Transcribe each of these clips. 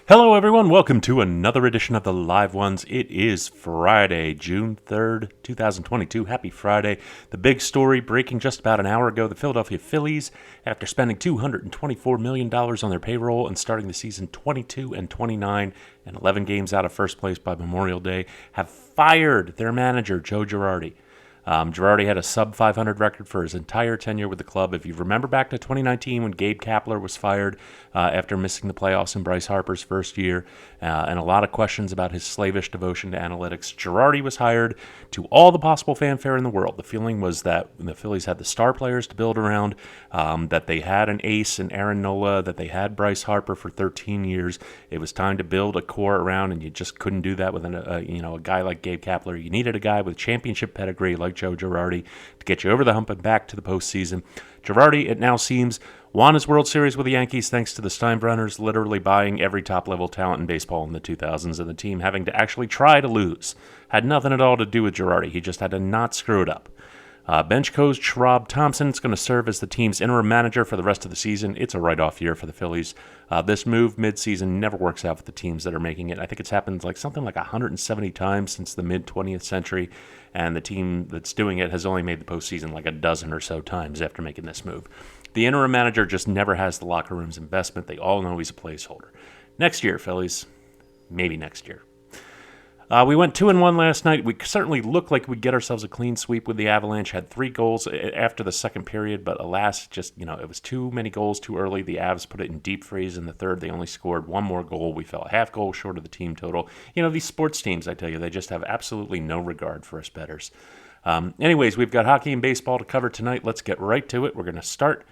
Hello, everyone. Welcome to another edition of the Live Ones. It is Friday, June 3rd, 2022. Happy Friday. The big story breaking just about an hour ago. The Philadelphia Phillies, after spending $224 million on their payroll and starting the season 22-29 and 11 games out of first place by Memorial Day, have fired their manager, Joe Girardi. Girardi had a sub-500 record for his entire tenure with the club. If you remember back to 2019 when Gabe Kapler was fired after missing the playoffs in Bryce Harper's first year, and a lot of questions about his slavish devotion to analytics, Girardi was hired to all the possible fanfare in the world. The feeling was that the Phillies had the star players to build around, that they had an ace in Aaron Nola, that they had Bryce Harper for 13 years. It was time to build a core around, and you just couldn't do that with a guy like Gabe Kapler. You needed a guy with championship pedigree like Joe Girardi to get you over the hump and back to the postseason. Girardi, it now seems, won his World Series with the Yankees thanks to the Steinbrenners literally buying every top-level talent in baseball in the 2000s and the team having to actually try to lose. Had nothing at all to do with Girardi. He just had to not screw it up. Bench coach Rob Thompson is going to serve as the team's interim manager for the rest of the season. It's a write-off year for the Phillies. This move mid-season never works out for the teams that are making it. I think it's happened something like 170 times since the mid-20th century, and the team that's doing it has only made the postseason like a dozen or so times after making this move. The interim manager just never has the locker room's investment. They all know he's a placeholder. Next year, Phillies. Maybe next year. We went 2-1 last night. We certainly looked like we'd get ourselves a clean sweep with the Avalanche. Had 3 goals after the second period, but alas, it was too many goals too early. The Avs put it in deep freeze in the third. They only scored one more goal. We fell a half goal short of the team total. These sports teams, I tell you, they just have absolutely no regard for us bettors. Anyways, we've got hockey and baseball to cover tonight. Let's get right to it. We're going to start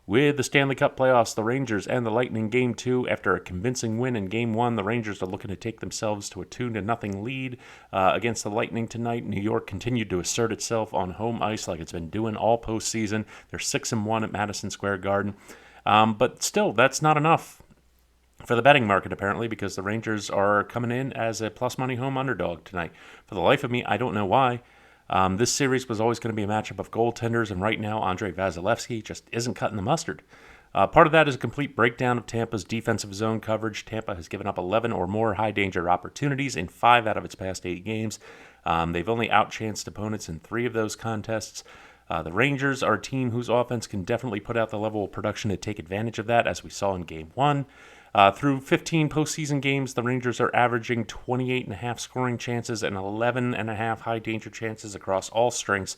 with the Stanley Cup Playoffs, the Rangers and the Lightning Game 2. After a convincing win in Game 1, the Rangers are looking to take themselves to a 2-0 lead against the Lightning tonight. New York continued to assert itself on home ice like it's been doing all postseason. They're 6-1 at Madison Square Garden. But still, that's not enough for the betting market, apparently, because the Rangers are coming in as a plus-money home underdog tonight. For the life of me, I don't know why. This series was always going to be a matchup of goaltenders, and right now Andrei Vasilevsky just isn't cutting the mustard. Part of that is a complete breakdown of Tampa's defensive zone coverage. Tampa has given up 11 or more high-danger opportunities in 5 out of its past 8 games. They've only outchanced opponents in 3 of those contests. The Rangers are a team whose offense can definitely put out the level of production to take advantage of that, as we saw in Game 1. Through 15 postseason games, the Rangers are averaging 28.5 scoring chances and 11.5 high-danger chances across all strengths,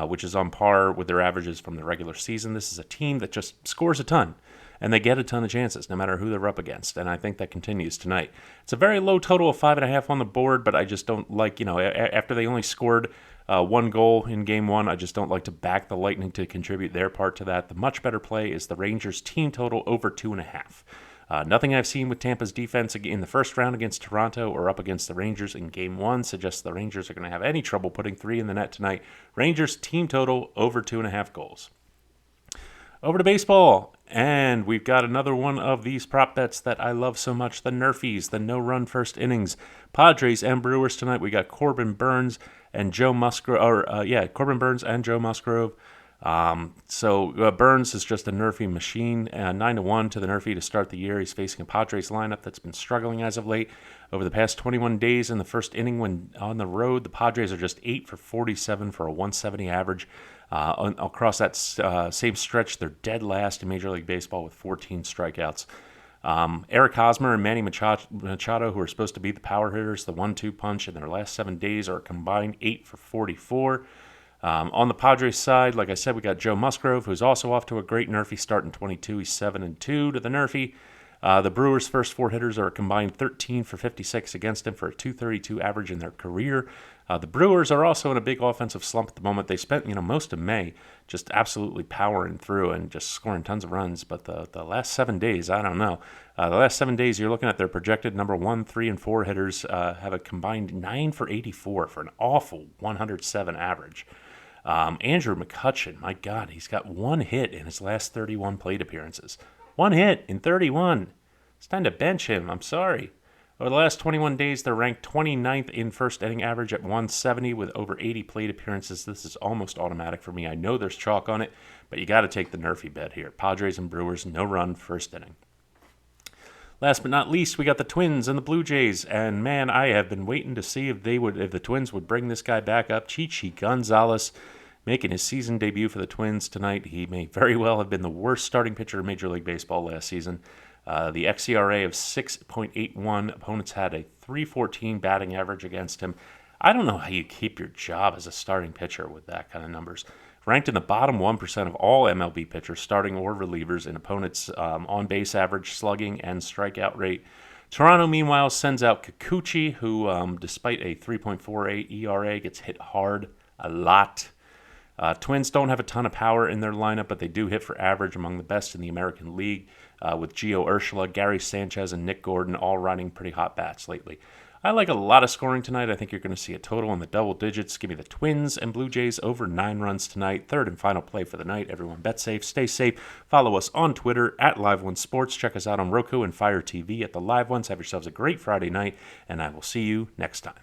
which is on par with their averages from the regular season. This is a team that just scores a ton, and they get a ton of chances, no matter who they're up against, and I think that continues tonight. It's a very low total of 5.5 on the board, but I just don't like, after they only scored 1 goal in Game 1, I just don't like to back the Lightning to contribute their part to that. The much better play is the Rangers' team total over 2.5. Nothing I've seen with Tampa's defense in the first round against Toronto or up against the Rangers in Game 1 suggests the Rangers are going to have any trouble putting 3 in the net tonight. Rangers team total over 2.5 goals. Over to baseball, and we've got another one of these prop bets that I love so much, the Nerfies, the no-run first innings. Padres and Brewers tonight. We got Corbin Burnes and Joe Musgrove. Corbin Burnes and Joe Musgrove. Burnes is just a Nerfie machine, 9-1 to the Nerfie to start the year. He's facing a Padres lineup that's been struggling as of late. Over the past 21 days in the first inning when on the road, the Padres are just 8 for 47 for a 170 average. Across that same stretch, they're dead last in Major League Baseball with 14 strikeouts. Eric Hosmer and Manny Machado, who are supposed to be the power hitters, the 1-2 punch in their last 7 days, are a combined 8 for 44. On the Padres side, like I said, we got Joe Musgrove, who's also off to a great Nerfie start in 22. He's 7-2 to the Nerfie. The Brewers' first 4 hitters are a combined 13 for 56 against him for a 232 average in their career. The Brewers are also in a big offensive slump at the moment. They spent most of May just absolutely powering through and just scoring tons of runs. But the last 7 days, I don't know. The last 7 days, you're looking at their projected number 1, 3, and 4 hitters have a combined 9 for 84 for an awful 107 average. Andrew McCutchen, my God, he's got 1 hit in his last 31 plate appearances. 1 hit in 31. It's time to bench him. I'm sorry. Over the last 21 days, they're ranked 29th in first inning average at 170 with over 80 plate appearances. This is almost automatic for me. I know there's chalk on it, but you got to take the Nerfie bet here. Padres and Brewers, no run first inning. Last but not least, we got the Twins and the Blue Jays. And man, I have been waiting to see if the Twins would bring this guy back up. Chichi Gonzalez making his season debut for the Twins tonight. He may very well have been the worst starting pitcher in Major League Baseball last season. The xERA of 6.81. Opponents had a 3.14 batting average against him. I don't know how you keep your job as a starting pitcher with that kind of numbers. Ranked in the bottom 1% of all MLB pitchers, starting or relievers, in opponents' on-base average, slugging, and strikeout rate. Toronto, meanwhile, sends out Kikuchi, who, despite a 3.48 ERA, gets hit hard a lot. Twins don't have a ton of power in their lineup, but they do hit for average, among the best in the American League, with Gio Urshela, Gary Sanchez, and Nick Gordon all running pretty hot bats lately. I like a lot of scoring tonight. I think you're going to see a total in the double digits. Give me the Twins and Blue Jays over 9 runs tonight. Third and final play for the night. Everyone bet safe, stay safe. Follow us on Twitter at Live One Sports. Check us out on Roku and Fire TV at the Live Ones. Have yourselves a great Friday night, and I will see you next time.